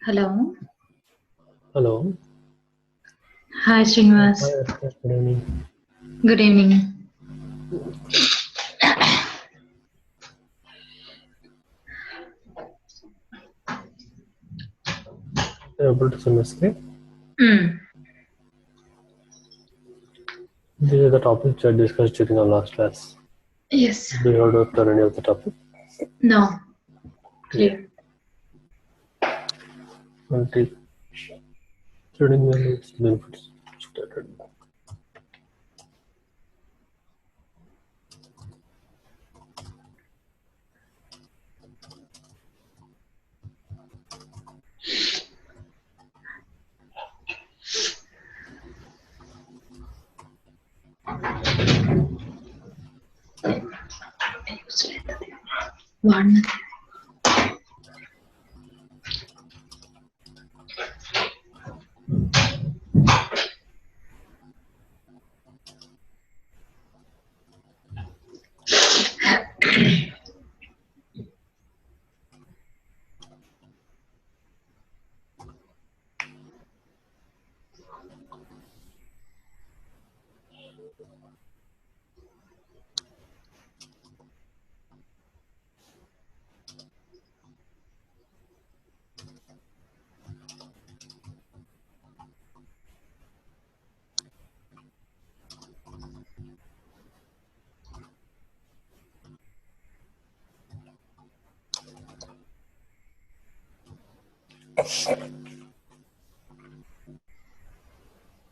Hello. Hello. Hi, Srinivas. Hi, Archana. Good evening. Good evening. Able to see my screen? Mm. These are the topics which I discussed during our last class. Yes. Do you have to any of the topic? No. Yeah. Clear. Until trading value its benefits started. One.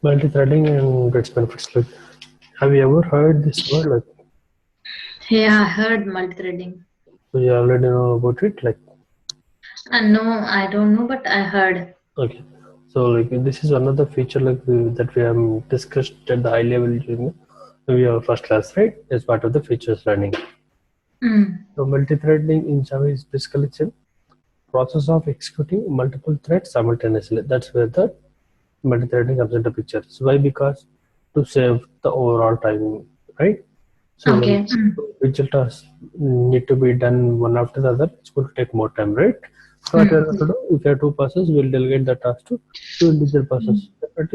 Multi-threading and its benefits. Like, have you ever heard this word? Like, Yeah, I heard multi-threading. so you already know about it. Like, No, I don't know, but I heard. okay. So like this is another feature like that we have discussed at the high level during your first class, right? As part of the features learning. Mm. So multi-threading in Java is basically a process of executing multiple threads simultaneously. That's where the multi-threading comes into picture. So why? Because to save the overall timing, right? So when Okay. Mm. digital tasks need to be done one after the other, it's going to take more time, right? So what we're Mm. going to do, if you have two persons, we'll delegate the task to two individual persons. But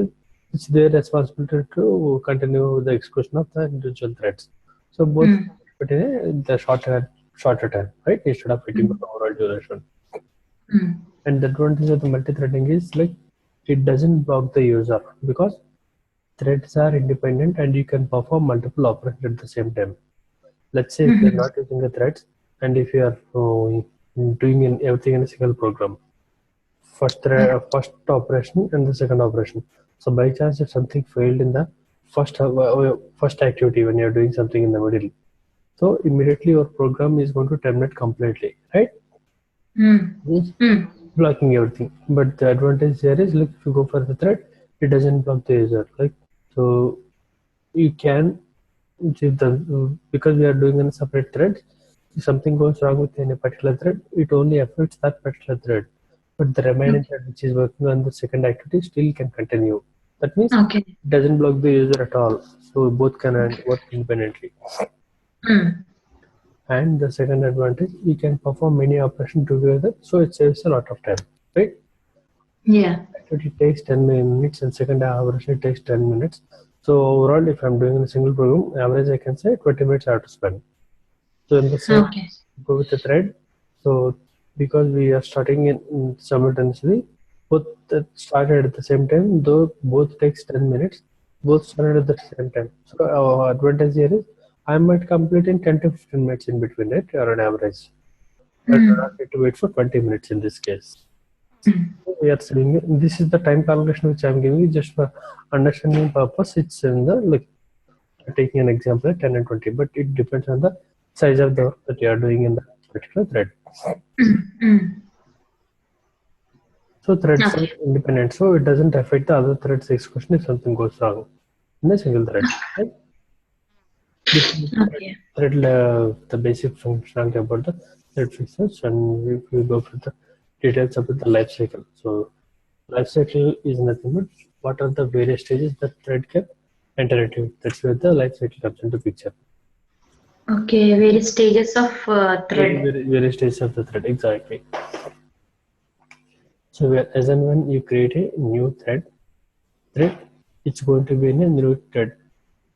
it's their responsibility to continue the execution of the individual threads. So both Mm. put in the shorter time, right? Instead of waiting for Mm. the overall duration. Mm. And the advantage of the multi-threading is like it doesn't block the user because threads are independent and you can perform multiple operations at the same time. Let's say if you're Mm. not using the threads and if you are doing everything in a single program, first operation and the second operation. So by chance if something failed in the first activity when you're doing something in the middle, so immediately your program is going to terminate completely, right? Mm. Yes, Mm. blocking everything. But the advantage here is like if you go for the thread, it doesn't block the user. Like so you can if the because we are doing in separate threads, if something goes wrong with any particular thread, it only affects that particular thread. But the remaining Okay. thread which is working on the second activity still can continue. That means Okay. it doesn't block the user at all. So both can work independently. Mm. And the second advantage, you can perform many operations together, so it saves a lot of time, right? Yeah. Activity takes 10 minutes and second operation takes 10 minutes. So overall, if I'm doing a single program, average I can say 20 minutes I have to spend. So in the same, Okay. go with the thread. So because we are starting in simultaneously, both that started at the same time, though both takes 10 minutes, both started at the same time. So our advantage here is I might complete in 10 to 15 minutes in between it or an average. I do not Mm. need to wait for 20 minutes in this case. Mm. We are saying this is the time calculation which I am giving you just for understanding purpose. It's in the like taking an example at 10 and 20, but it depends on the size of the work that you are doing in the particular thread. Mm. Mm. So threads are Okay. independent, so it doesn't affect the other thread's execution if something goes wrong in a single thread. Right? This is Okay. the basic functionality about the thread fixers, and if we go for the details about the life cycle. So life cycle is nothing but what are the various stages that thread can enter into. That's where the life cycle comes into picture. Okay. Various stages of thread. Various stages of the thread, exactly. So as and when you create a new thread, it's going to be in a new thread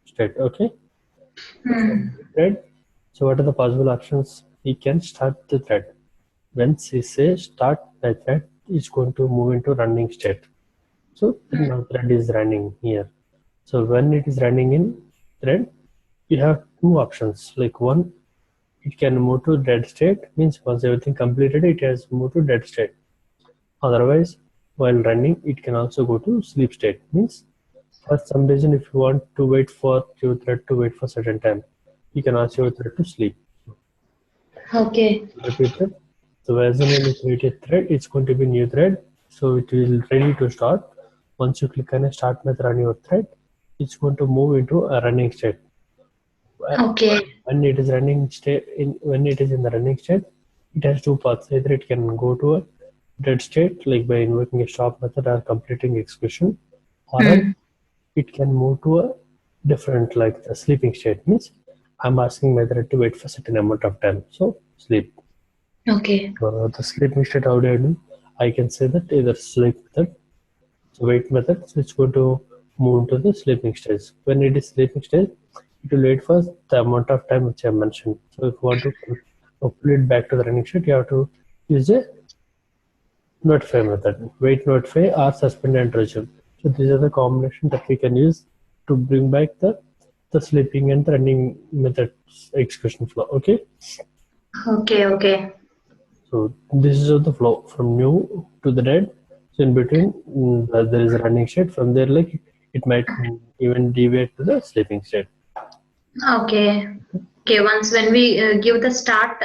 state. Okay. So from new thread, so what are the possible options? We can start the thread. Once we say start the thread, it's going to move into running state. So now thread is running here. So when it is running in thread, you have two options. Like one, it can move to dead state, means once everything completed, it has moved to dead state. Otherwise, while running, it can also go to sleep state, means for some reason, if you want to wait for your thread to wait for certain time, you can ask your thread to sleep. Okay. Repeat that. So as and when you create a thread, it's going to be new thread. So it will ready to start. Once you click on a start method on your thread, it's going to move into a running state. Okay. When it is running state, when it is in the running state, it has two paths. Either it can go to a dead state, like by invoking a stop method or completing execution, or else it can move to a different, like the sleeping state, means I'm asking my thread to wait for certain amount of time, so sleep. Okay. The sleeping state, how do I do? I can say that either sleep method, so wait method, so it's going to move to the sleeping stage. When it is sleeping stage, it will wait for the amount of time which I mentioned. So if you want to pull it back to the running state, you have to use a notify method, wait notify or suspend and resume. So these are the combination that we can use to bring back the sleeping and the running methods execution flow. Okay. Okay. Okay. So this is the flow from new to the dead. So in between, there is a running state. From there, like it might even deviate to the sleeping state. Okay. Okay. Once when we give the start,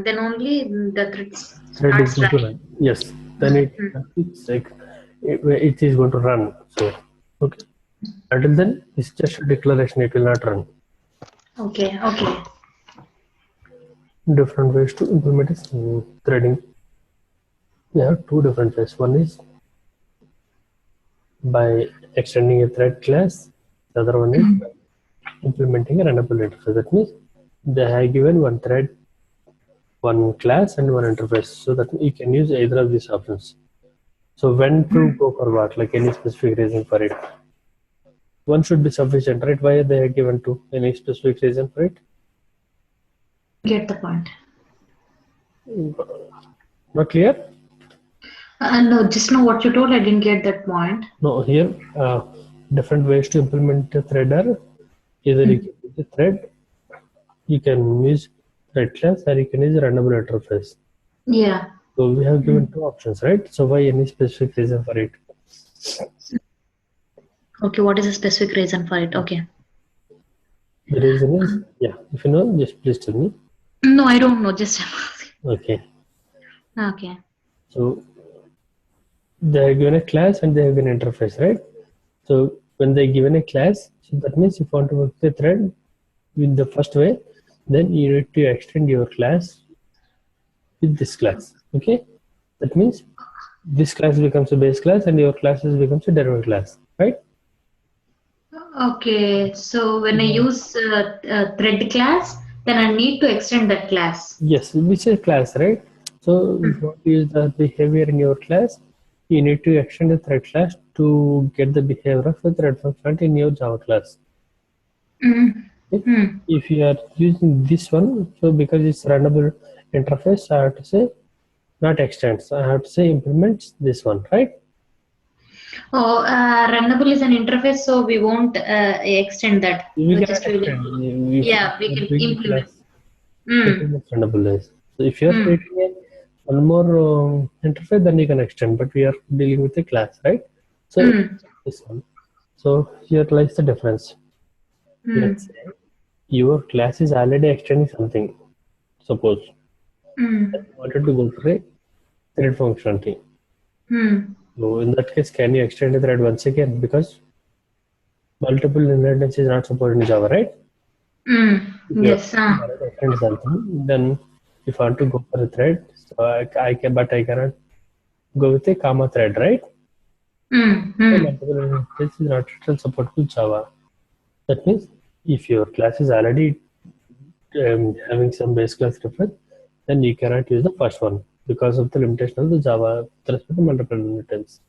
then only the thread Thread is starts going to running. run. Yes. Then it's like it is going to run. So okay. Until then, it's just a declaration. It will not run. Okay. Okay. Different ways to implement this threading. We have two different ways. One is by extending a thread class. The other one is by implementing a runnable interface. That means they have given one thread, one class, and one interface, so that you can use either of these options. So when to go for what? Like any specific reason for it? One should be sufficient, right? Why they have given two? Any specific reason for it? Get the point. Not clear? No, just know what you told. I didn't get that point. No, here different ways to implement a thread are either you can use a thread, you can use thread class, or you can use a runnable interface. Yeah. So we have given two options, right? So why any specific reason for it? Okay. What is the specific reason for it? Okay. The reason is, yeah, if you know, just please tell me. No, I don't know. Just Okay. okay. So they have given a class and they have given interface, right? So when they given a class, so that means if you want to work the thread in the first way, then you need to extend your class with this class. Okay, that means this class becomes a base class and your classes becomes a derivative class, right? Okay. So when I Yeah. use thread class, then I need to extend that class. Yes, which is class, right? So if you want to use the behavior in your class, you need to extend the thread class to get the behavior of the thread function in your Java class. Mm. Okay? Mm. If you are using this one, so because it's runnable interface, I have to say not extends. I have to say implements this one, right? Oh, Runnable is an interface, so we won't extend that. We We cannot just will. extend. If Yeah, we you are can doing a implement. class, Mm. implements runnable is. So if you are Mm. creating one more interface, then you can extend. But we are dealing with a class, right? So Mm. this one. So here lies the difference. Let's Mm. say your class is already extending something. Suppose that Mm. you wanted to go for a thread functionality. Mm. So in that case, can you extend the thread once again? Because multiple inheritance is not supported in Java, right? Mm. If you Yes. are extend something, then if I want to go for a thread, so I can, but I cannot go with a comma thread, right? Mm. So Mm. multiple inheritance is not still support with Java. That means if your class is already having some base class reference, then you cannot use the first one. because of the limitation of the Java with respect to multiple inheritance.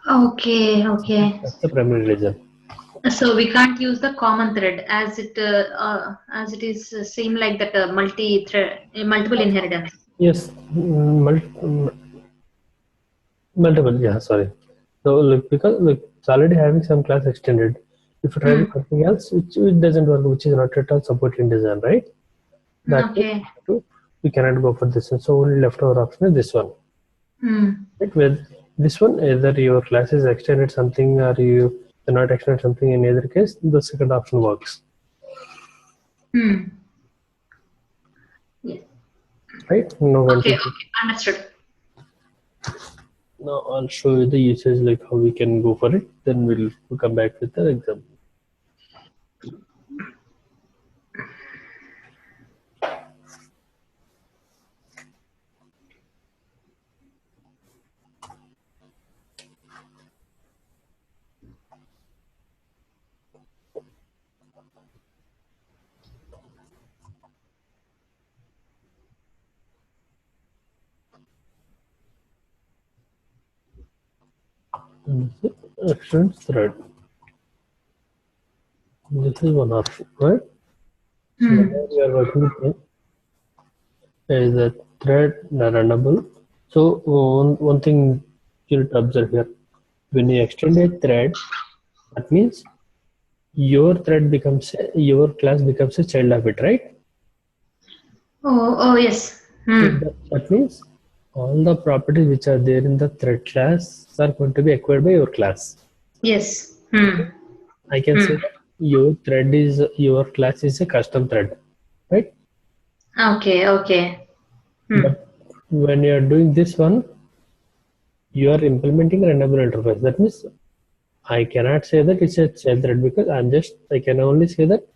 Okay. That's the primary reason. So we can't use the common thread as it is seem like that multiple inheritance. Yes, multiple. Yeah, sorry. So because it's already having some class extended. If you try with something else, which doesn't work, which is not at all supported in design, right? That Okay. we cannot go for this one. So only leftover option is this one. Right? With this one, either your class is extended something or you cannot extend something. In either case, the second option works. Yeah. Right? Now, Okay. Understood. now I'll show you the usage, like how we can go for it. Then we'll come back with the example. Extend thread. This is one option, right? So whenever we are working with is a thread runnable. So one thing you need to observe here: when you extend a thread, that means your class becomes a child of it, right? Oh yes. So that means all the properties which are there in the thread class are going to be acquired by your class. Yes. I can say that your class is a custom thread, right? Okay. But when you are doing this one, you are implementing a runnable interface. That means I cannot say that it's a child thread because I can only say that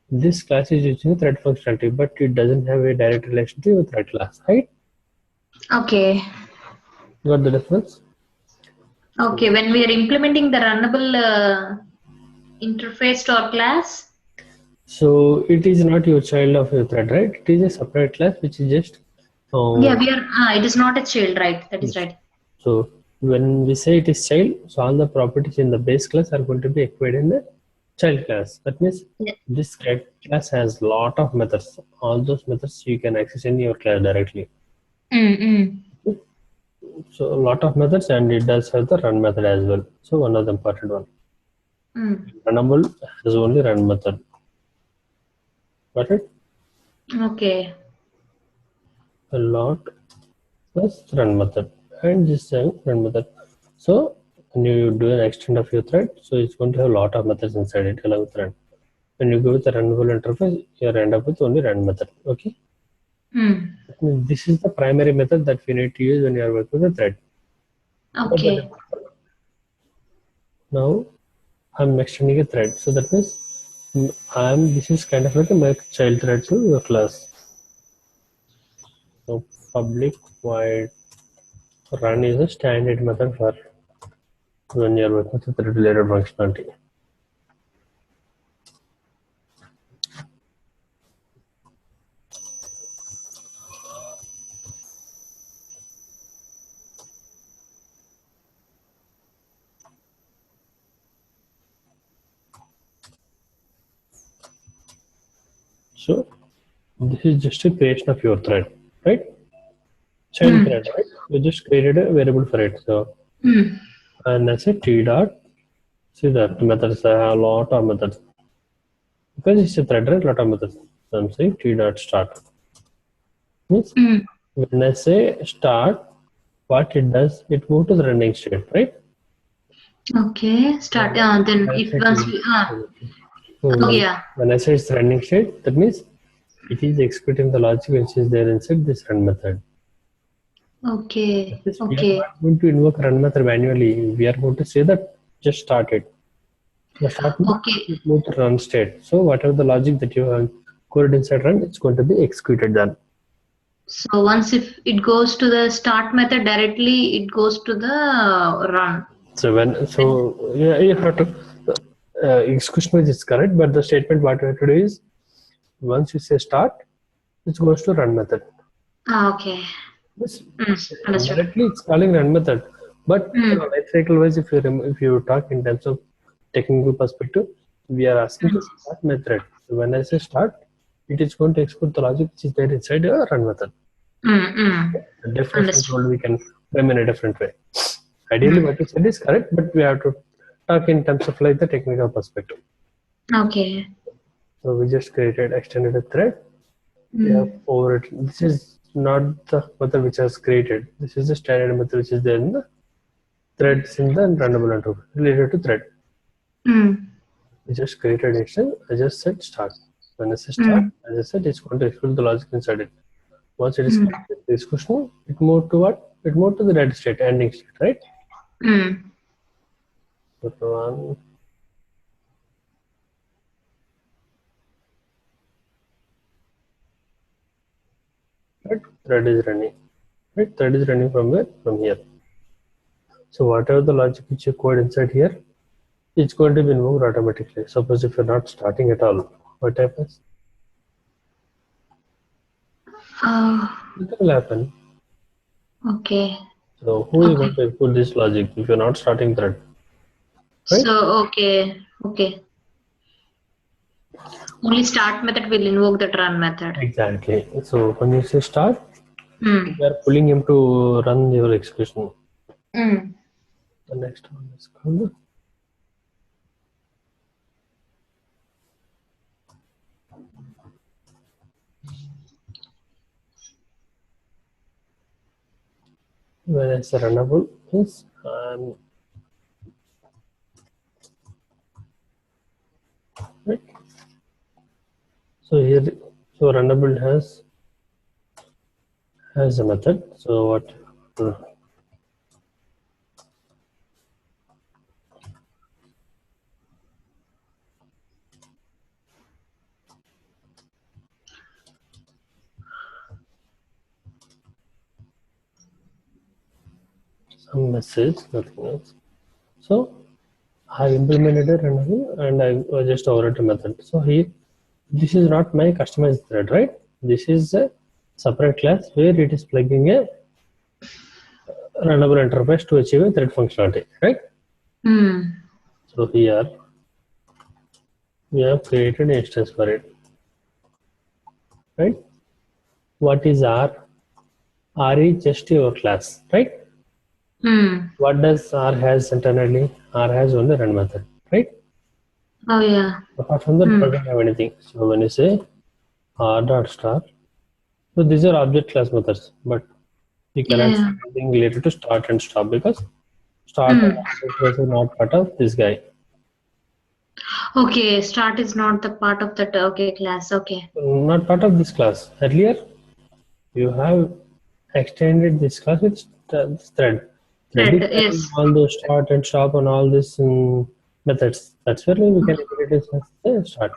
this class is using a thread functionality, but it doesn't have a direct relation to your thread class, right? Okay. Got the difference? Okay. When we are implementing the runnable interface to our class. So it is not your child of your thread, right? It is a separate class which is just Yeah, we are. It is not a child, right? That is yes. right. So when we say it is child, so all the properties in the base class are going to be acquired in the child class. That means Yeah. this class has lot of methods. All those methods you can access in your class directly. So a lot of methods, and it does have the run method as well. So one of the important one. Runnable has only run method. Got it? Okay. Alot plus run method, and this run method. So when you do an extend of your thread, so it's going to have a lot of methods inside it along with run. When you go with the runnable interface, you end up with only run method. Okay. That means this is the primary method that we need to use when you are working with the thread. Okay. Now I'm extending a thread, so that means this is kind of like a my child thread to your class. So public void run is a standard method for when you are working with thread related functionality. So this is just a creation of your thread, right? Child thread, right? You just created a variable for it. So and I say t dot. See that methods have a lot of methods because it's a thread, right? Lot of methods. So I'm saying t dot start. Means when I say start, what it does, it moves to the running state, right? Okay. Start. Then if once we. So Yeah. when I say it's running state, that means it is executing the logic which is there inside this run method. Okay. We are not going to invoke run method manually. We are going to say that just start it. The start Okay. move to run state. So whatever the logic that you have coded inside run, it's going to be executed then. So once if it goes to the start method directly, it goes to the run. So yeah, you have to execution is correct, but the statement what you have to do is once you say start, it goes to run method. Okay. Yes, Understood. directly it's calling run method. But Mm. life cycle wise, if you talk in terms of technical perspective, we are asking the start method. So when I say start, it is going to execute the logic which is there inside a run method. Mm. Mm. The definition Understood. told we can frame in a different way. Ideally, Mm. what you said is correct, but we have to talk in terms of like the technical perspective. Okay. So we just created extended a thread. We have Mm. overwritten. This is not the method which has created. This is the standard method which is there in the threads in the runnable interface related to thread. Mm. We just created instance. I just said start. When I say start, Mm. as I said, it's going to execute the logic inside it. Once it is Mm. completed the execution, it moved to what? It moved to the dead state, ending state, right? Mm. So run right, thread is running. Right, thread is running from where? From here. So whatever the logic which you code inside here, it's going to be invoked automatically. Suppose if you're not starting at all, what happens? Nothing will happen. Okay. So who is Okay. going to execute this logic if you're not starting thread, right? So, okay. Okay. Only start method will invoke that run method. Exactly. So when you say start, Mm. we are pulling him to run your execution. Mm. The next one is called when I say runnable is right. So here, so runnable has a method. So what? Some message, nothing else. So I implemented a runnable and I just override a method. So here, this is not my customized thread, right? This is a separate class where it is plugging a runnable interface to achieve a thread functionality, right? Mm. So here we have created an instance for it, right? What is R? R is just your class, right? Mm. What does R has internally? R has only run method, right? Oh, yeah. Apart from that, it Mm. doesn't have anything. So when you say R dot star, so these are object class methods, but you cannot say Yeah. anything related to start and stop because start and Mm. object class is not part of this guy. Okay. Start is not the part of that. Okay, class. Okay. Not part of this class. Earlier, you have extended this class with thread. Thread is Thread. having Yes. all those start and stop and all these methods. That's where we can integrate it as a start.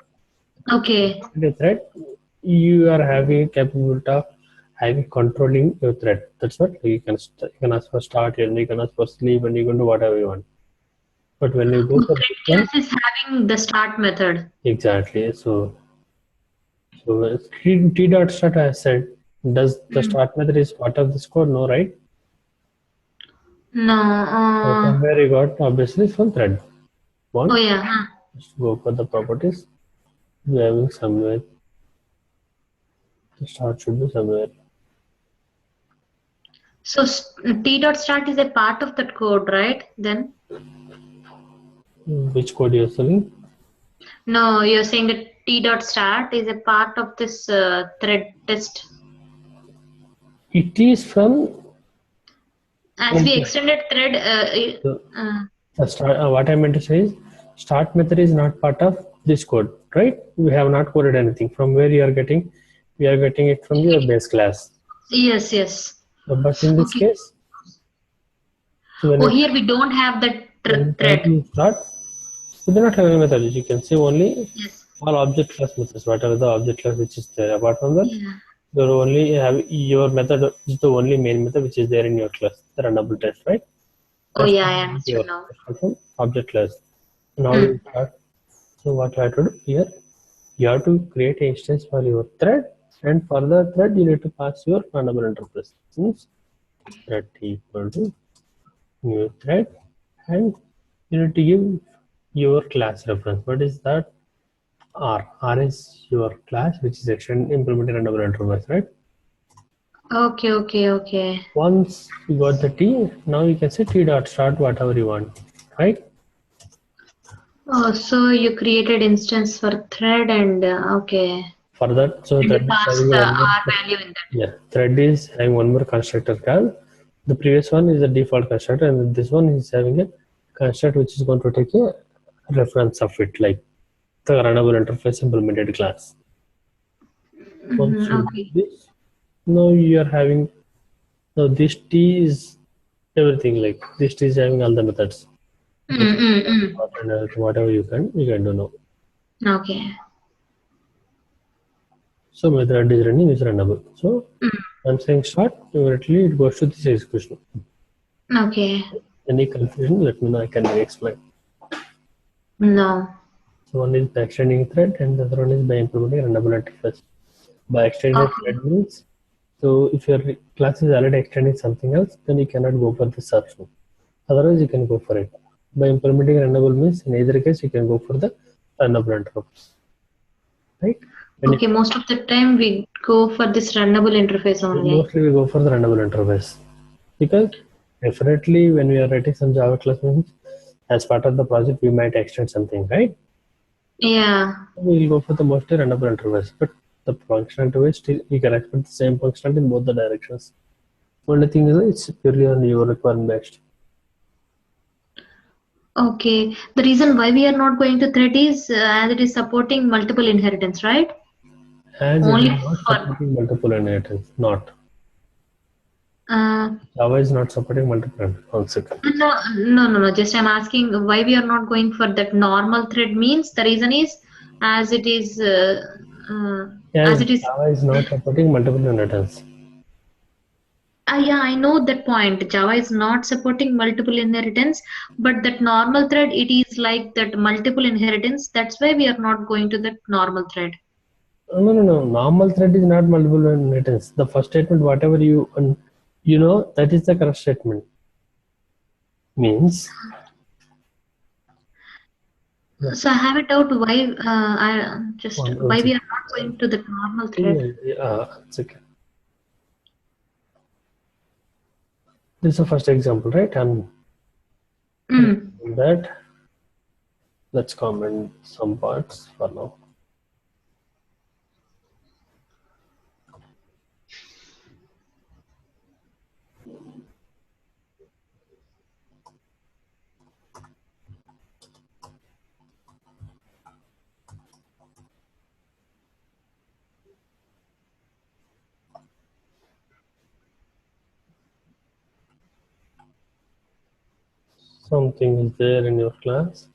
Okay. In a thread, you are having capability of having controlling your thread. That's what you can ask for start and you can ask for sleep and you can do whatever you want. But when you go Oh, for thread this one, class is having the start method. exactly. So T dot start I said, does the Mm. start method is part of this code? No, right? No. So from where you got obviously from thread. Oh, One, yeah. just go for the properties. We are having somewhere. The start should be somewhere. So T dot start is a part of that code, right? Then Which code you're selling? no, you're saying that T dot start is a part of this thread test. It is from As we home. extended thread, So, uh, what I meant to say is start method is not part of this code, right? We have not coded anything. From where you are getting, we are getting it from your base class. yes, yes. So, but in this Okay. case, so Oh, here we don't have that when you try thread. to start, we do not have any method. You can say only Yes. all object class methods, whatever the object class which is there. Apart from that, Yeah. you only have your method is the only main method which is there in your class, the runnable test, right? Oh, Rest yeah, of I them is your understood now. from object class. Now you Hmm. start. So what you have to do here, you have to create an instance for your thread And for the thread, you need to pass your runnable interface. Means thread equal to new thread, and you need to give your class reference. What is that? R. R is your class, which is implemented runnable interface, right? Okay, okay, okay. Once you got the T, now you can say T dot start whatever you want, right? Oh, so you created instance for thread and okay. For that, so And you thread is passed having the one more. R value in that. Yeah, thread is having one more constructor called. The previous one is a default constructor, and this one is having a construct which is going to take a reference of it, like the runnable interface implemented class. Once you do Okay. this, now you are having, now this T is everything, like this T is having all the methods. And everything, whatever you can do now. Okay. So method is running is runnable. So Mm. I'm saying start, immediately it goes to this execution. Okay. Any confusion, let me know, I can explain. No. So one is by extending thread and the other one is by implementing runnable interface. By extending Okay. thread means, so if your class is already extending something else, then you cannot go for this option. Otherwise you can go for it. By implementing runnable means in either case you can go for the runnable interface. Right? And Okay, most of the time we go for this runnable interface only. mostly we go for the runnable interface. Because definitely when we are writing some Java class means as part of the project we might extend something, right? Yeah. We will go for the mostly runnable interface, but the function interface still you can expect the same function in both the directions. Only thing is it's purely on your requirement based. Okay. The reason why we are not going to thread is as it is supporting multiple inheritance, right? As it Only is not for supporting multiple inheritance, not. uh, Java is not supporting multiple inheritance. 1 second. no. Just I'm asking why we are not going for that normal thread means the reason is as it is uh, As as it is. Java is not supporting multiple inheritance. Yeah, I know that point. Java is not supporting multiple inheritance, but that normal thread, it is like that multiple inheritance. That's why we are not going to that normal thread. No. Normal thread is not multiple inheritance. The first statement, whatever you know, that is the correct statement. Means. So I have a doubt why I just One why we second. are not going to the normal thread. It's okay. This is the first example, right? And that let's comment some parts for now. Something is there in your class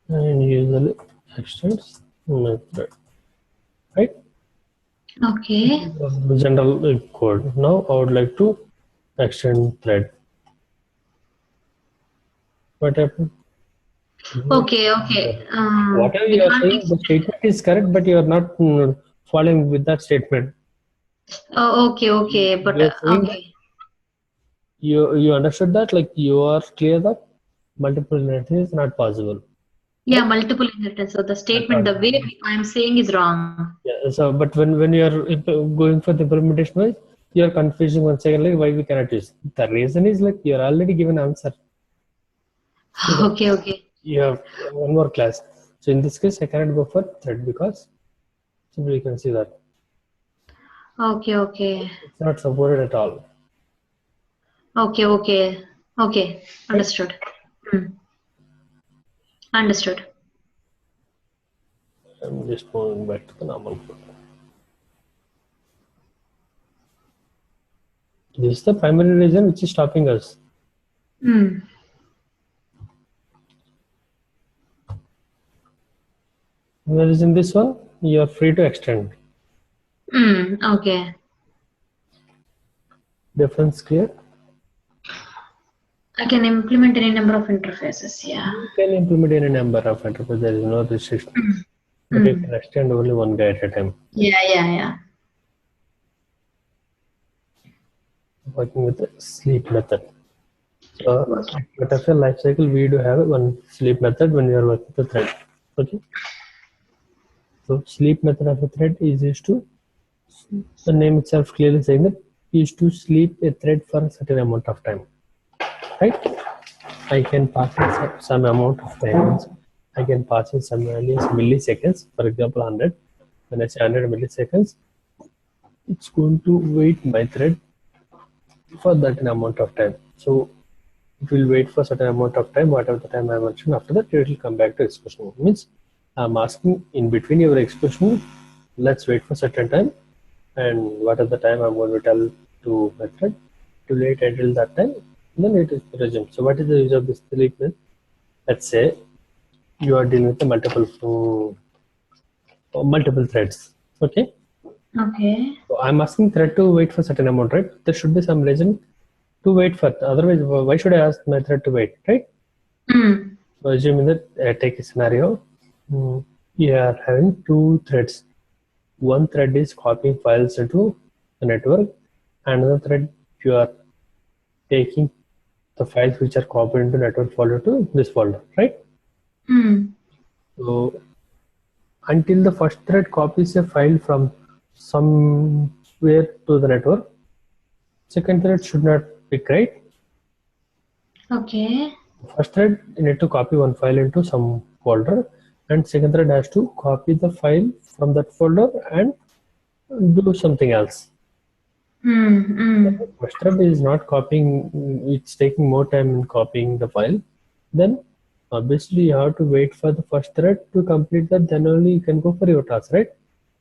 and usually extends method, right? Okay. The general code. Now I would like to extend thread. What happened? Okay. Whatever We you are can't. saying, the statement is correct, but you are not following with that statement. Oh, okay. But You are saying that okay. you understood that, like you are clear that multiple inheritance is not possible, Yeah, right? multiple inheritance. So the Not statement, the way possible. I'm saying is wrong. Yeah. So, but when you are going for the implementation wise, you are confusing once again, like why we cannot use. The reason is like you are already given answer. See that Okay. you have one more class. So in this case, I cannot go for thread because simply you can see that Okay. it's not supported at all. Okay. Right? Understood. Hmm. Understood. I'm just moving back to the normal code. This is the primary reason which is stopping us. Hmm. Whereas in this one, you are free to extend. Okay. Difference clear? I can implement any number of interfaces. Yeah. You can implement any number of interfaces, there is no restriction. Hmm. But you can extend only one guy at a time. Yeah. working with the sleep method. So Okay. at butterfly life cycle, we do have one sleep method when we are working the thread. Okay. So sleep method of a thread is used to, the name itself clearly saying that used to sleep a thread for a certain amount of time. Right? I can pass in some amount of time. I can pass in some values milliseconds, for example 100. When I say 100 milliseconds, it's going to wait my thread for that amount of time. So it will wait for certain amount of time, whatever the time I mentioned. After that, it will come back to execution. Means I'm asking in between your execution, let's wait for certain time, and what is the time I'm going to tell to my thread to wait until that time, then it is resumed. So what is the use of this delete method? Let's say you are dealing with the multiple threads. Okay. Okay. So I'm asking thread to wait for certain amount, right? There should be some reason to wait for. Otherwise, why should I ask my thread to wait, right? Mm. So assuming that take a scenario, you are having two threads. One thread is copying files into the network, and another thread you are taking the files which are copied into network folder to this folder, right? Mm. So until the first thread copies a file from somewhere to the network, second thread should not pick, right? Okay. First thread need to copy one file into some folder, and second thread has to copy the file from that folder and do something else. Mm. Mm. First thread is not copying, it's taking more time in copying the file. Then obviously you have to wait for the first thread to complete that, then only you can go for your task, right?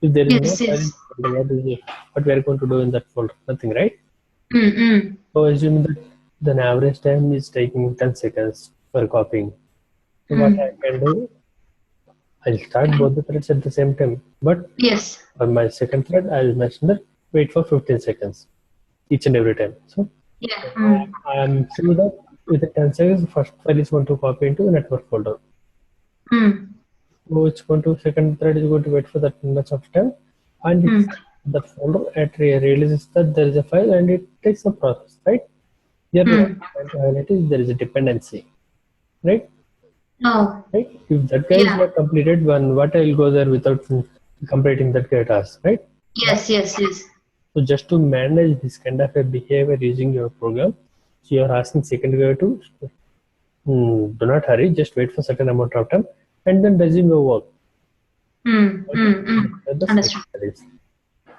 If there is no Yes. file in Yes. the folder, what we are going to do in that folder? Nothing, right? Mm. Mm. So assuming that the average time is taking 10 seconds for copying. So what I Mm. can do, I'll start both the threads at the same time. But Yes. for my second thread, I'll mention that wait for 15 seconds each and every time. So Yeah. Mm. I am sure that within 10 seconds, the first file is going to copy into the network folder. Mm. So it's going to, second thread is going to wait for that much of time, and it's Mm. that folder it realizes that there is a file and it takes a process, right? Here what Mm. I'm trying to highlight is there is a dependency, right? Oh. Right? If that guy is Yeah. not completed, one what I will go there without completing that guy task, right? Yes. Yes. Yes. So just to manage this kind of a behavior using your program, so you are asking second guy to do not hurry, just wait for certain amount of time and then resume your work. Mm. Okay, Mm. Mm. that's the Understood. cycle is.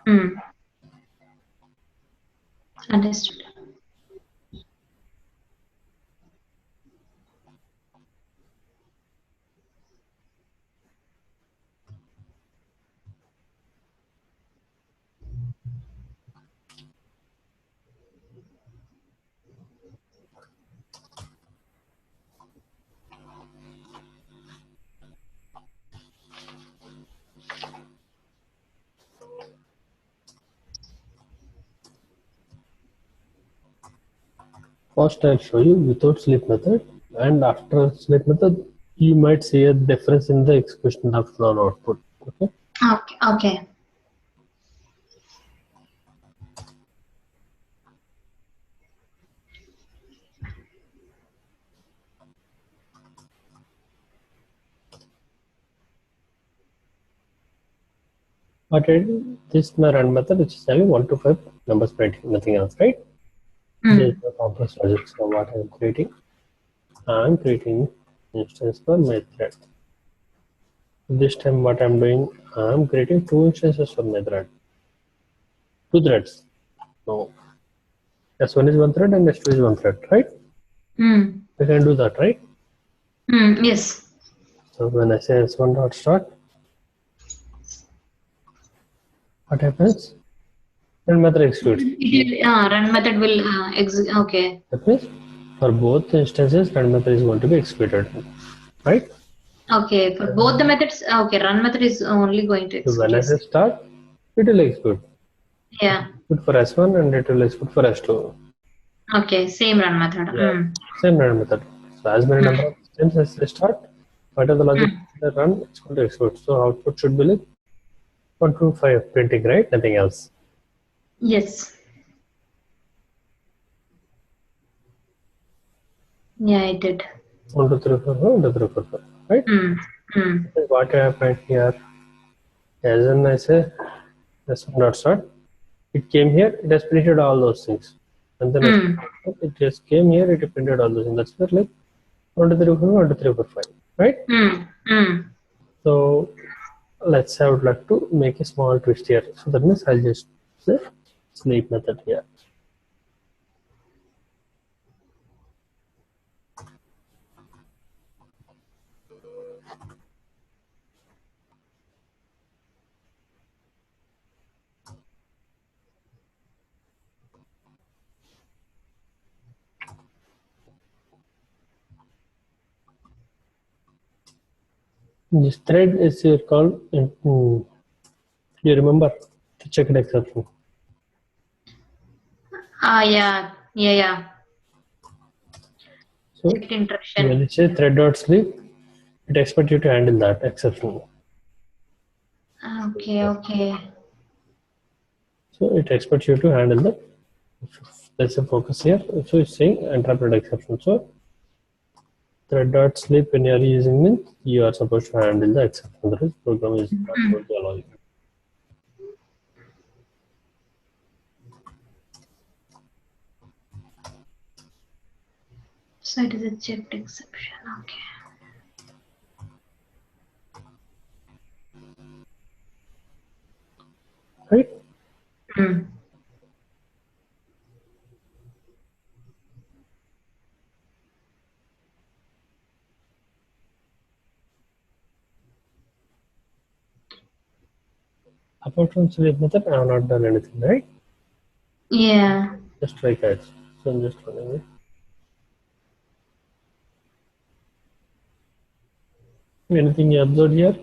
Mm. Understood. First, I'll show you without sleep method, and after sleep method, you might see a difference in the execution of flow output. Okay. Okay. Okay. But this is my run method, which is having 1 to 5 numbers printing, nothing else, right? This is Mm. the complex logic. So what I'm creating instance for my thread. This time what I'm doing, I'm creating two instances for my thread. Two threads. No. S1 is one thread and S2 is one thread, right? Mm. We can do that, right? Mm. Yes. So when I say S1 dot start, what happens? Run method executes. Run method will okay. That means for both instances, run method is going to be executed, right? Okay. For both the methods, okay. Run method is only going to So execute. when I say Yes. start, it will execute. Yeah. Good for S1 and it will execute for S2. Okay. Same run method. Yeah, Mm. same run method. So as many number Mm. of times as they start, whatever the logic Mm. they run, it's going to execute. So output should be like 1 to 5 printing, right? Nothing else. Yes. Yeah, I did. 1, 2, 3, 4, 5, 1, 2, 3, 4, 5, right? What happened here? As in I say, this dot start, it came here, it has printed all those things. And then it just came here, it printed all those things. That's where like 1, 2, 3, 4, 1, 2, 3, 4, 5, right? So let's I would like to make a small twist here. So that means I'll just say sleep method here. This thread is called, you remember the checked exception. Yeah. So Checked when interaction. you say thread dot sleep, it expects you to handle that exception. Okay. So it expects you to handle that. Let's say focus here. So it's saying interpret exception. So thread dot sleep when you are using it, you are supposed to handle the exception. Otherwise, program is not going to allow you. So it is a checked exception. Okay. Right? Apart from sleep method, I have not done anything, right? Yeah. Just try catch. So I'm just running it. Anything you observed here?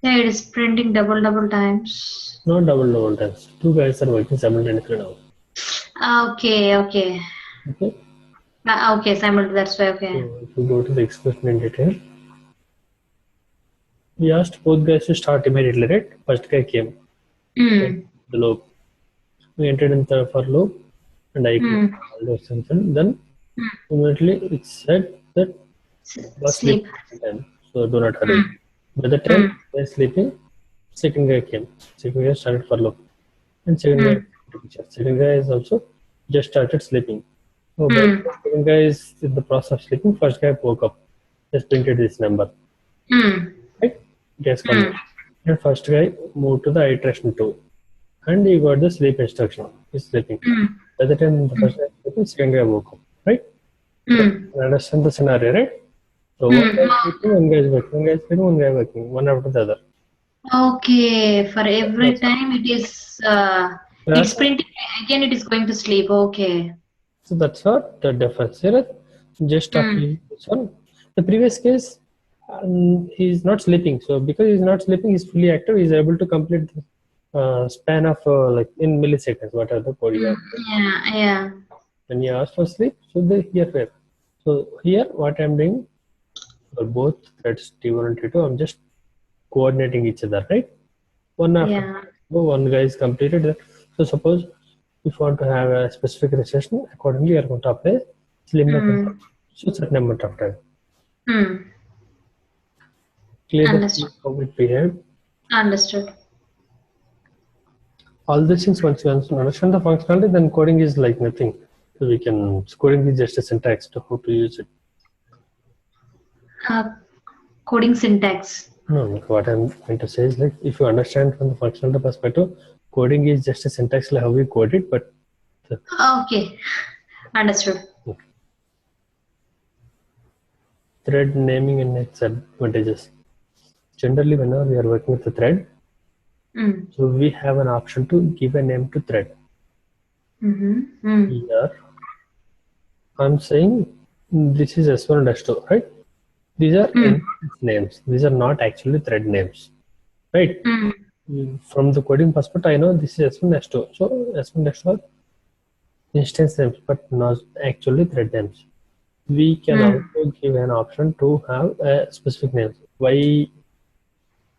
Yeah, it is printing double times. Not double times. Two guys are working simultaneously now. Okay. Okay. Okay, simultaneous. That's why. Okay. So if you go to the expression in detail, we asked both guys to start immediately, right? First guy came. The loop. We entered in the for loop, and I clicked all those things, and then immediately it said that was Sleep. sleeping time, so do not hurry. By the time they're sleeping, second guy came. Second guy started for loop, and second guy picture. Second guy is also just started sleeping. So by the time second guy is in the process of sleeping, first guy woke up, just printed this number. Right? It has come here. And first guy moved to the iteration 2. And he got the sleep instruction. He's sleeping. By the time the first guy is sleeping, second guy woke up. Right? You understand the scenario, right? So one guy is sleeping, one guy is waking, one guy is sleeping, one guy is waking, one after the other. Okay. For every That's time it is it's that's printing again. It is going to sleep. Okay. so that's what the difference here. Just after this one, the previous case, he's not sleeping. So because he's not sleeping, he's fully active. He's able to complete the span of like in milliseconds, whatever the code you have. Yeah. When you ask for sleep, so they here where. So here, what I'm doing for both threads T1 and T2, I'm just coordinating each other, right? One after one guy is completed. So suppose if you want to have a specific recession, accordingly you are going to apply slim method so certain amount of time. Clear Understood. the how it behaved. Understood. All these things once you understand the functionality, then coding is like nothing. So we can coding is just a syntax to how to use it. Coding syntax. No, what I'm trying to say is like if you understand from the functional perspective, coding is just a syntax like how we code it, but Okay. Understood. thread naming and its advantages. Generally, whenever we are working with a thread, so we have an option to give a name to thread. Here, I'm saying this is S1 and S2, right? These are instance names. These are not actually thread names, right? From the coding perspective, I know this is S1, S2. So S1, S2 are instance names, but not actually thread names. We can also give an option to have a specific name. Why?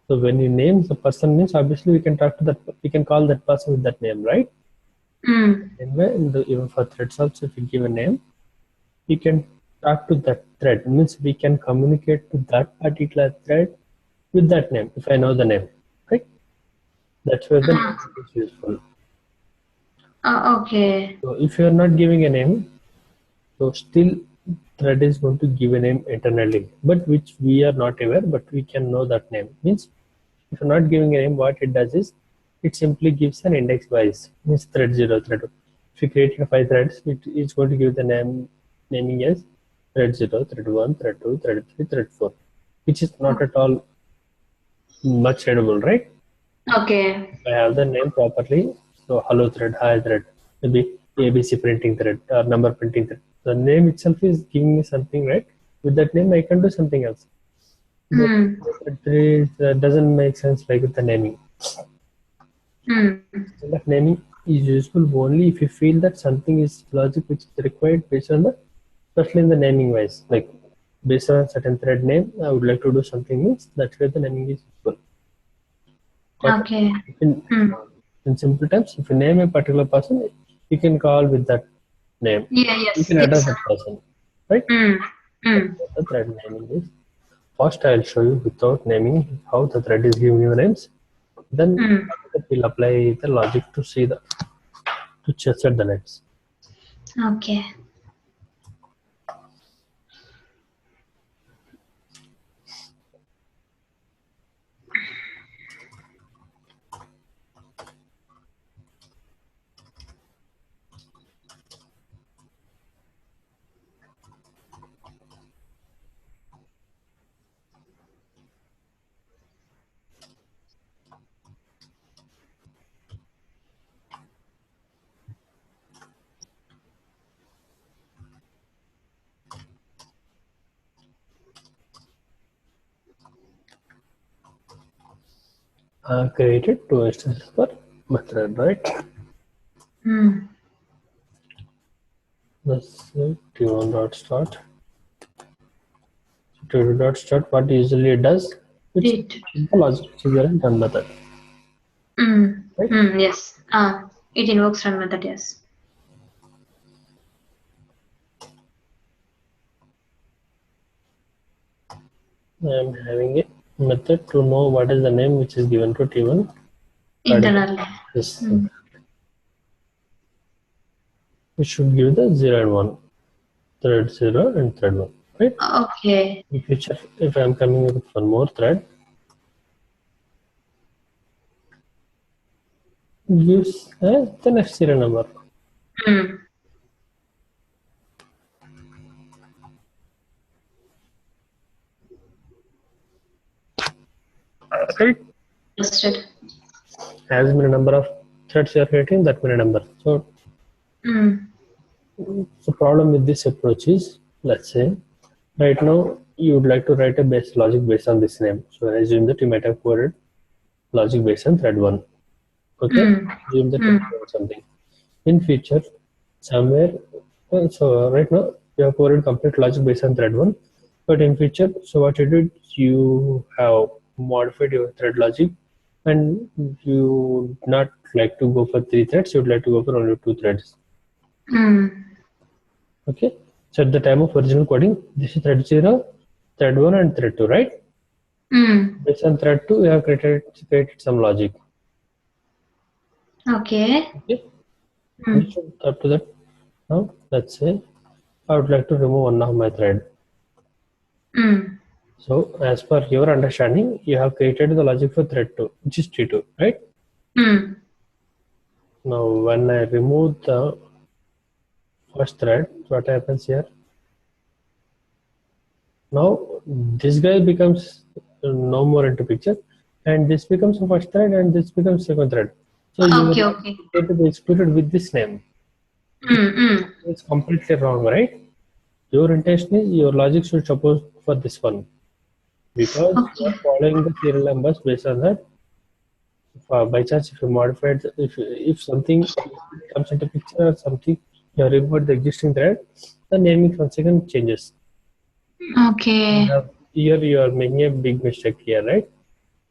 So when you name the person names, obviously we can talk to that. We can call that person with that name, right? Anyway, even for threads also, if you give a name, you can talk to that thread. Means we can communicate to that particular thread with that name if I know the name, right? That's where the Uh, name is useful. okay. So if you are not giving a name, so still thread is going to give a name internally, but which we are not aware, but we can know that name. Means if you're not giving a name, what it does is it simply gives an index wise. Means thread 0, thread 2. If you create 5 threads, it is going to give the naming as thread 0, thread 1, thread 2, thread 3, thread 4, which is not at all much readable, right? Okay. I have the name properly. So hello thread, hi thread, maybe ABC printing thread or number printing thread. The name itself is giving me something, right? With that name, I can do something else. But Hmm. thread 3 doesn't make sense like with the naming. Hmm. That naming is useful only if you feel that something is logic which is required based on the, especially in the naming wise, like based on a certain thread name, I would like to do something means that's where the naming is useful. But Okay. if Hmm. in simple terms, if you name a particular person, you can call with that name. Yeah, You yes, can address yes. that person, right? Hmm. That's Hmm. what the thread naming is. First, I'll show you without naming how the thread is giving you names. Then Hmm. we'll apply the logic to see the to set the names. Okay. Created two instances per method, right? Hmm. Let's say t1 dot start. T2 dot start. What usually it does, it's It. the logic which is there in run method, Hmm. right? Hmm. Yes. It invokes run method. Yes. I am having a method to know what is the name which is given to t1. What is Internally. this? Hmm. It should give the 0 and 1, thread 0 and thread 1, right? Okay. In future, if I am coming with one more thread, it gives the next serial number, Hmm. right? Understood. As many number of threads you are creating, that many number. So Hmm. the problem with this approach is, let's say, right now you would like to write a base logic based on this name. So I assume that you might have coded logic based on thread 1. Okay? Hmm. Assume that Hmm. something. In future, somewhere, so right now you have coded complete logic based on thread 1. But in future, so what you did, you have modified your thread logic and you would not like to go for 3 threads, you would like to go for only 2 threads. Hmm. Okay, so at the time of original coding, this is thread 0, thread 1, and thread 2, right? Hmm. Based on thread 2, we have created some logic. Okay. Okay, we Hmm. should up to that. Now, let's say I would like to remove one of my thread. Hmm. So, as per your understanding, you have created the logic for thread 2, which is T2, right? Hmm. Now, when I remove the first thread, what happens here? Now, this guy becomes no more into picture, and this becomes the first thread, and this becomes second thread. So, you Okay. are Okay. going to be executed with this name. Hmm. Hmm. It's completely wrong, right? Your intention is your logic should suppose for this one because you Okay. are following the serial numbers based on that. If, by chance, if you modified, if something comes into picture or something, you have removed the existing thread, the naming once again changes. Okay. Here you are making a big mistake here, right?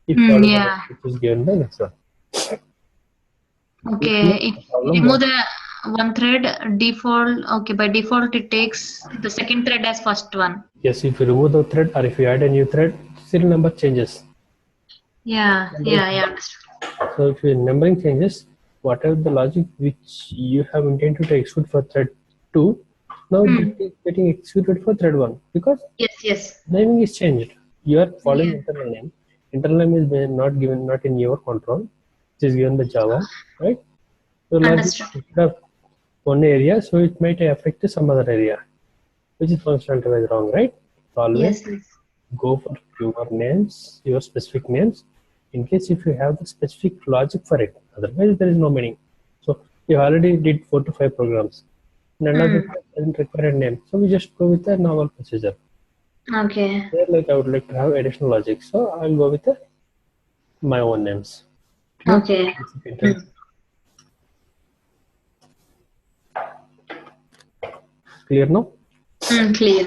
If Hmm. follow the name Yeah. which is given by next one. Here Okay. If the we problem remove was the one thread default. Okay, by default it takes the second thread as first one. Yes, if you remove the thread or if you add a new thread, serial number changes. Yeah, Numbering yeah, yeah. Understood. So if your numbering changes, whatever the logic which you have intended to execute for thread 2, now that Hmm. is getting executed for thread 1 because Yes, yes. naming is changed. You are following Yeah. internal name. Internal name is not given, not in your control. It is given by Java, right? So logic Understood. instead of one area, so it might affect some other area, which is functionality wise wrong, right? So always Yes, yes. go for your names, your specific names, in case if you have the specific logic for it. Otherwise, there is no meaning. So you already did 4 to 5 programs. None of them Hmm. doesn't require a name. So we just go with the normal procedure. Okay. There, like I would like to have additional logic. So I'll go with my own names. Clear? Okay. Basic Hmm. intent. Clear now? Hmm. Clear.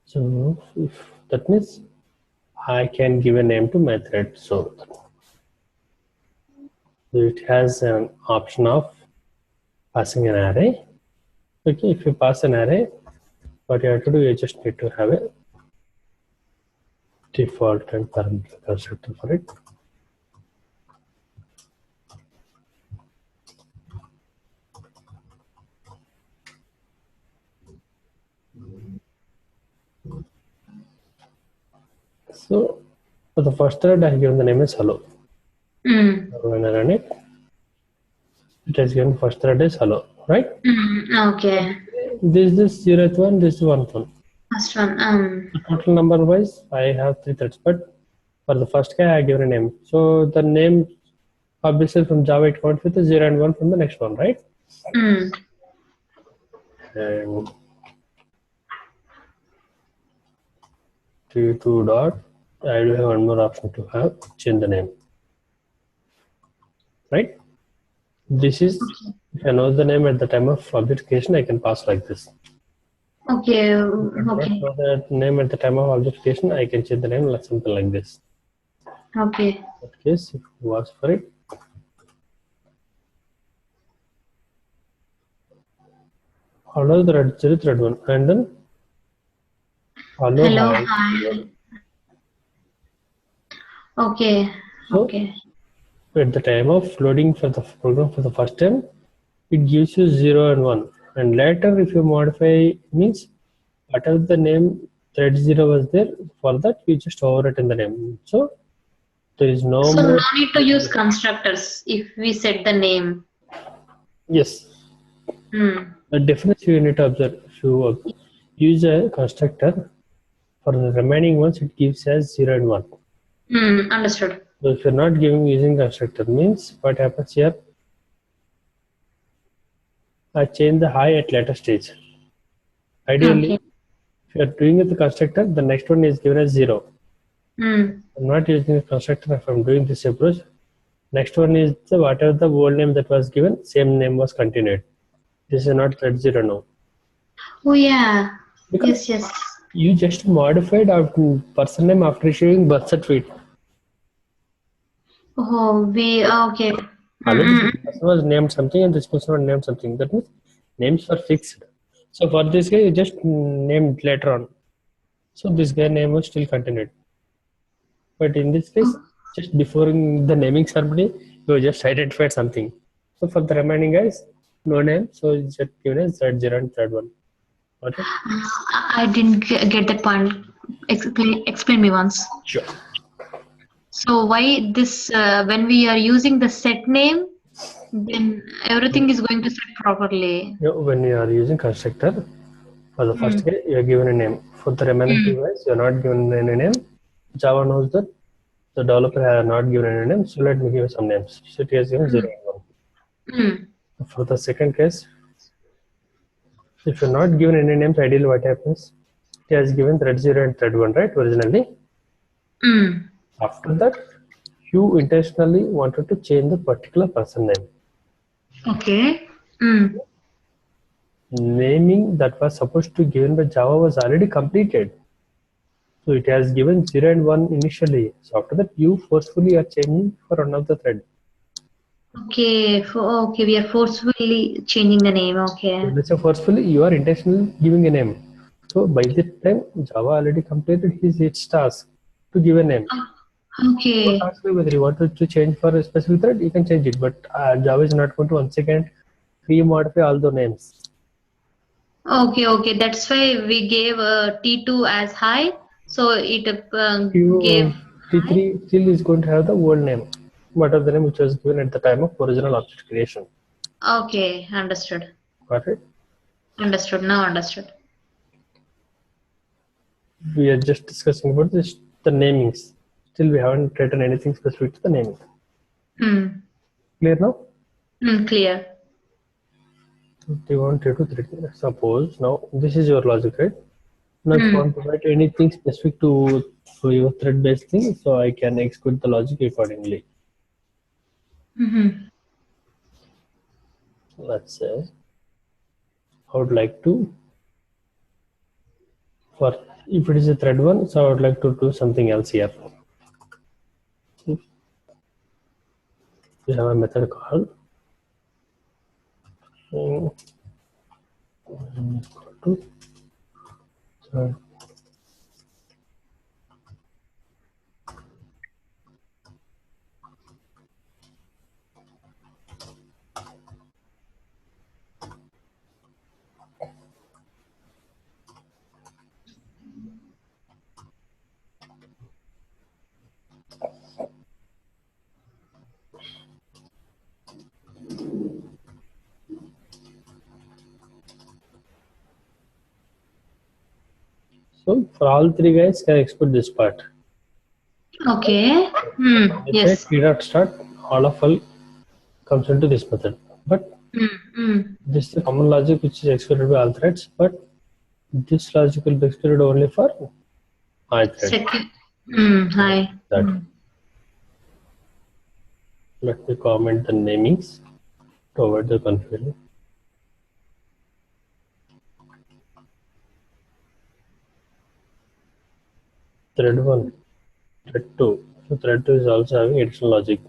So if that means I can give a name to my thread. So it has an option of passing an array. Okay, if you pass an array, what you have to do, you just need to have a default and parameter constructor for it. So for the first thread, I have given the name as hello. Hmm. When I run it, it has given first thread is hello, right? Hmm. Okay. This is the 0th one, this is 1st one. First one. The total number wise, I have 3 threads, but for the first guy, I give a name. So the name obviously from Java it counts with the 0 and 1 from the next one, right? Hmm. And two dot, I do have one more option to have change the name, right? This is if I know the name at the time of object creation, I can pass like this. Okay. If I do not Okay. know the name at the time of object creation, I can change the name like something like this. Okay. In that case, if it was for it, allow the red zero thread one, and then allow Hello. hi. Hi. Okay. So Okay. at the time of loading for the program for the first time, it gives you 0 and 1. And later, if you modify, means whatever the name thread 0 was there, for that you just overwrite in the name. So there is no So no more. need to use constructors if we set the name. Yes, Hmm. the difference you need to observe. If you use a constructor, for the remaining ones, it gives as 0 and 1. Hmm. Understood. So if you're not giving using constructor, means what happens here, I change the high at later stage. Ideally, Okay. if you're doing with the constructor, the next one is given as 0. Hmm. I'm not using a constructor if I'm doing this approach. Next one is the, whatever the old name that was given, same name was continued. This is not thread 0 now. Oh yeah. Because Yes. Yes. you just modified our person name after issuing birth certificate. Oh, we okay. Already Mm-mm. this person was named something and this person was named something. That means names were fixed. So for this guy, you just named later on. So this guy name was still continued. But in this case, just before the naming ceremony, you just identified something. So for the remaining guys, no name. So it's just given as third zero and third one. Okay. I didn't get that point. Explain me once. Sure. So why this when we are using the set name, then everything is going to set properly. When you are using constructor, for the Hmm. first guy, you are given a name. For the remaining Hmm. two guys, you are not given any name. Java knows that the developer has not given any name, so let me give some names. So it has given 0 and 1. Hmm. For the second case, if you're not given any names, ideally what happens? It has given thread 0 and thread 1, right? Originally. Hmm. After that, you intentionally wanted to change the particular person name. Okay. Hmm. Naming that was supposed to be given by Java was already completed. So it has given 0 and 1 initially. So after that, you forcefully are changing for another thread. Okay, okay, we are forcefully changing the name. Okay. Let's say forcefully, you are intentionally giving a name. So by this time, Java already completed its task to give a name. Don't Okay. ask me whether you want to change for a specific thread, you can change it. But Java is not going to once again re-modify all the names. Okay, okay. That's why we gave T2 as high. So it gave high. T3 still is going to have the old name, whatever the name which was given at the time of original object creation. Okay, understood. Got it? Understood. Now understood. We are just discussing about this, the namings. Still, we haven't written anything specific to the naming. Hmm. Clear now? Clear. T1, T2, T3. Suppose now this is your logic, right? Now, if you Hmm. want to write anything specific to your thread-based thing, so I can execute the logic accordingly. Mm-hmm. Let's say I would like to, for if it is a thread one, so I would like to do something else here. We have a method called to so for all three guys, can execute this part. Okay. Hmm. If I Yes. t dot start, all of all comes into this method. But Hmm. this is a common logic which is executed by all threads. But this logic will be executed only for I thread. Second. Hmm. Hi. That let me comment the namings to avoid the confusion. Thread 1, thread 2. So thread 2 is also having additional logic.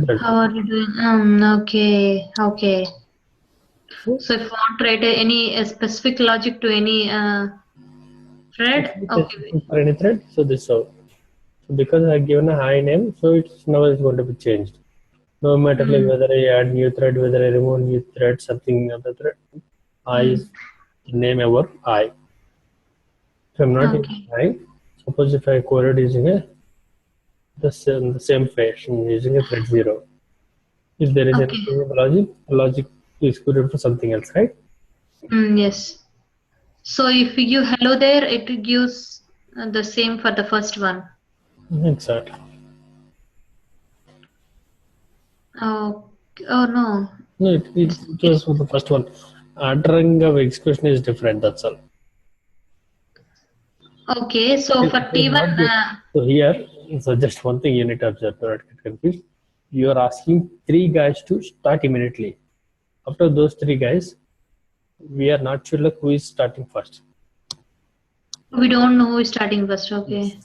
Thread How 2. are you doing? Okay. Okay. So So if you want to write any specific logic to any thread, okay. for any thread, so this so because I have given a high name, so it's now it's going to be changed. No matter like Hmm. whether I add new thread, whether I remove new thread, something other thread, I Hmm. is the name over I. If I'm not using Okay. I, suppose if I coded using the same fashion using a thread 0. If there is Okay. anything in the logic is coded for something else, right? Yes. So if you give hello there, it gives the same for the first one. Exactly. Oh, oh no. No, it It's was for the first one. Ordering of execution is different, that's all. okay. So for It is T1, not so here, so just one thing you need to observe to not get confused. You are asking three guys to start immediately. After those three guys, we are not sure like who is starting first. we don't know who is starting first. Okay. Yes.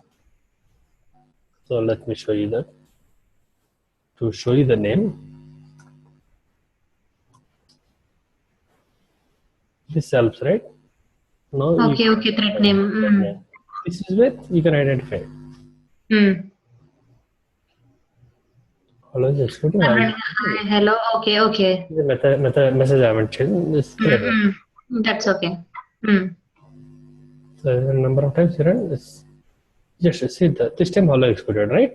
So let me show you that. To show you the name, this helps, right? Now you Okay. can Okay. Thread identify name. that name. This is where you can identify. Hmm. Always executing I'm all running. Hi. Hello. Okay. Okay. the method message I haven't changed. This thread one. That's okay. Hmm. So the number of times you run is just see the this time all are executed, right?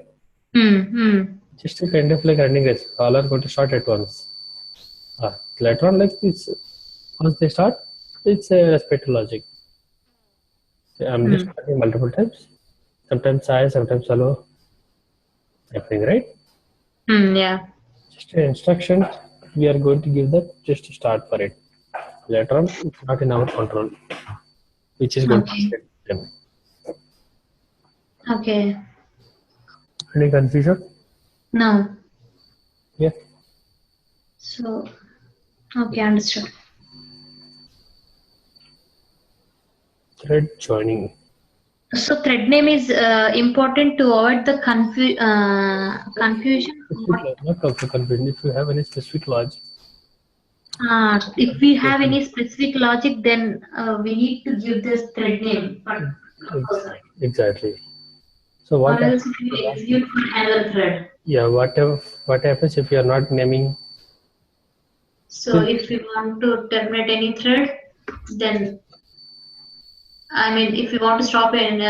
Just a kind of like running race. All are going to start at once. Later on, like this, once they start, it's a respective logic. I'm just Hmm. starting multiple times. Sometimes I, sometimes hello, happening, right? Yeah. Just an instruction. We are going to give that just to start for it. Later on, it's not in our control, which is going to Okay. affect them. Okay. Any confusion? Now. Yeah. So. Okay. Understood. Thread joining. So thread name is important to avoid the confusion. Specific, What, not confusion. If you have any specific logic, if we have any specific logic, then we need to give this thread name for compulsory, exactly. So what or happens? else it will execute for another thread. Yeah, whatever. What happens if you are not naming? So if we want to terminate any thread, then I mean, if we want to stop and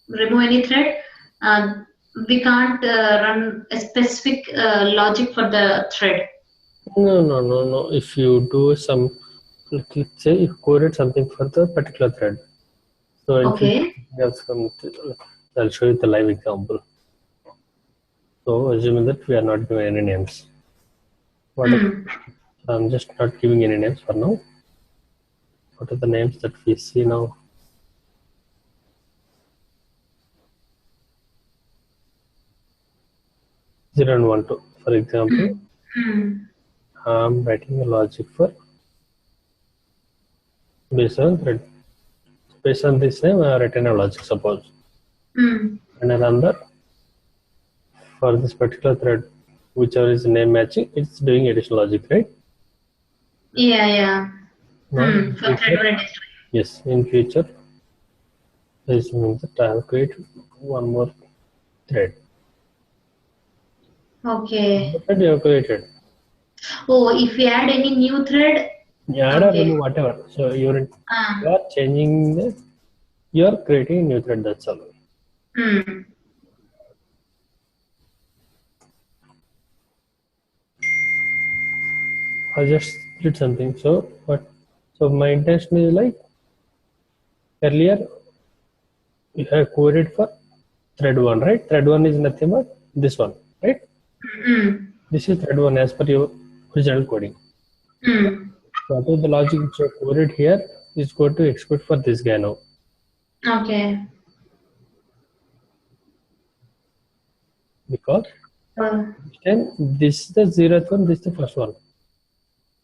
remove any thread, uh, we can't run a specific logic for the thread. No, no, no, no. If you do some, like, let's say you coded something for the particular thread. So in future, Okay. I'll show you the live example. So assuming that we are not giving any names. What if Mm. I'm just not giving any names for now? What are the names that we see now? 0 and 1, 2. For example, Mm. I'm writing a logic for based on thread. Based on this name, I have written a logic, suppose. Mm. And another for this particular thread, whichever is name matching, it's doing additional logic, right? Yeah, yeah. Now, in For thread future, one and history. yes, in future, this means that I have created one more thread. Okay. The thread you have created. Oh, if we add any new thread, You add or okay. remove whatever. So you Ah. are changing the, you are creating a new thread, that's all. Mm. I just did something. So what? So my intention is like earlier you have coded for thread one, right? Thread one is nothing but this one, right? Mm. This is thread one as per your original coding. Mm. What is the logic which you have coded here is going to execute for this guy now. Okay. Because Uh, then this is the zeroth one, this is the first one,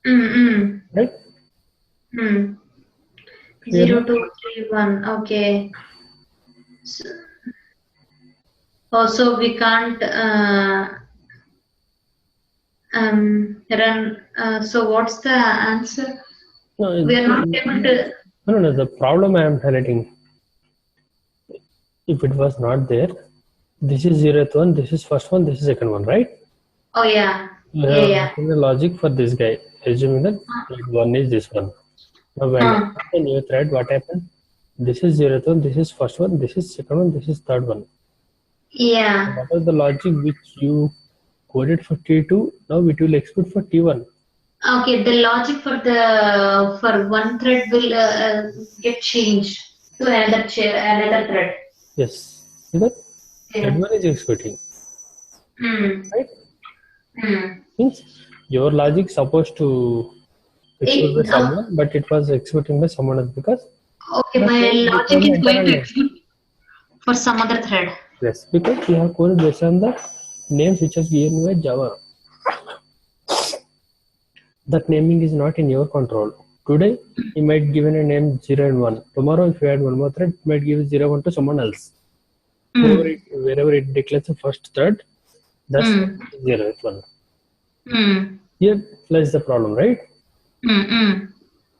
mm. right? Mm. Clear now? 0, 2, 3, 1. Okay. So, also, we can't run. So, what's the answer? No, We are not able to. no. The problem I am highlighting, if it was not there, this is zeroth one, this is first one, this is second one, right? Oh, yeah. You Yeah, have yeah. written the logic for this guy, assuming that thread one is this one. Now when I Uh, start a new thread, what happened? This is zeroth one, this is first one, this is second one, this is third one. So yeah. what is the logic which you coded for T2? Now it will execute for T1. Okay, the logic for one thread will get changed to another thread. Yes. See that? Thread Yeah. one is executing, Mm. right? Mm. Means your logic supposed to execute by It, someone, but it was executing by someone else because okay, you have my coded based on logic the is going internal to name. execute for some other thread. Yes, because you have coded based on the names which is given by Java. That naming is not in your control. Today, you might given a name 0 and 1. Tomorrow, if you add one more thread, you might give 0 1 to someone else. Mm. Wherever it declares the first thread, that's Mm. 0 1. Mm. Here lies the problem, right? Mm. Mm.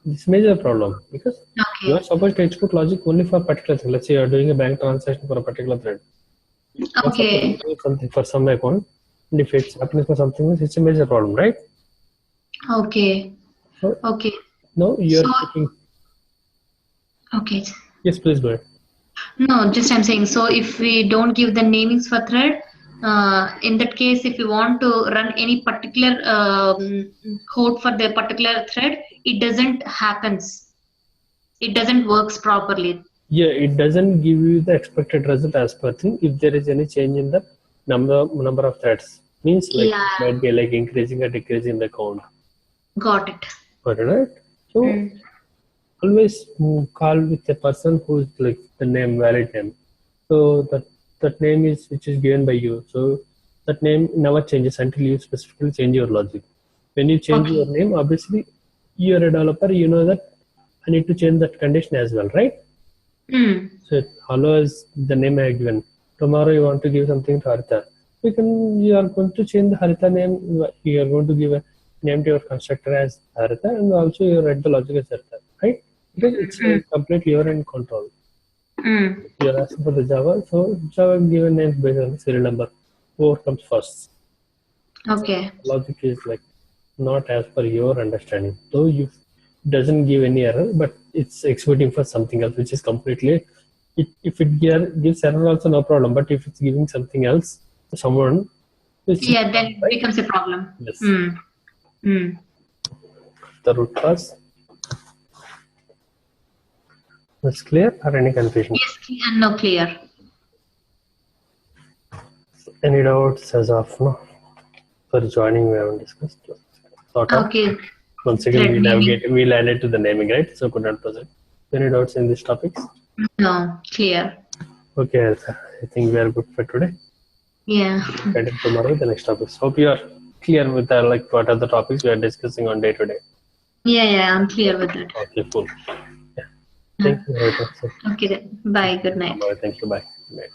This major problem because you are Okay. supposed to execute logic only for particular thing. Let's say you are doing a bank transaction for a particular thread. You are supposed to Okay. do something for some account, and if it's happening for something else, it's a major problem, right? Okay. So Okay. now you are So, keeping. okay. Yes, please go ahead. No, just I'm saying, so if we don't give the namings for thread, in that case, if you want to run any particular code for the particular thread, it doesn't happens. It doesn't works properly. Yeah, it doesn't give you the expected result as per thing if there is any change in the number of threads. Means like Yeah, it might be like increasing or decreasing the count. got it. Got it, right? So Mm. always call with a person who is like the name valid name. So that name is which is given by you. So that name never changes until you specifically change your logic. When you change your Okay. name, obviously you're a developer, you know that I need to change that condition as well, right? Mm. So hello is the name I have given. Tomorrow you want to give something to Harita. You are going to change the Harita name. You are going to give a name to your constructor as Harita, and also you write the logic as Harita, right? Because it's Mm. completely you're in control. Mm. You're asking for the Java, so Java given names based on the serial number. Whoever comes first. Okay. Logic is like not as per your understanding, though you doesn't give any error, but it's executing for something else, which is completely. If it gives error, also no problem. But if it's giving something else to someone, it's a Yeah, then problem, it right? becomes a problem. Yes. Mm. Mm. The root cause is clear, or any confusion? Yes, and no clear. Any doubts as of now? For joining, we haven't discussed. Sort of. Okay. Once again, Thread naming. we'll add it to the naming, right? So could not proceed. Any doubts in these topics? No, clear. Okay, Elsa. I think we are good for today. Yeah. Continue tomorrow with the next topics. Hope you are clear with like what are the topics we are discussing on day to day. Yeah, I'm clear with that. Okay, cool. Yeah. Uh, Thank you. Right, Okay then. Bye. Good night. Thank you. Bye. Bye.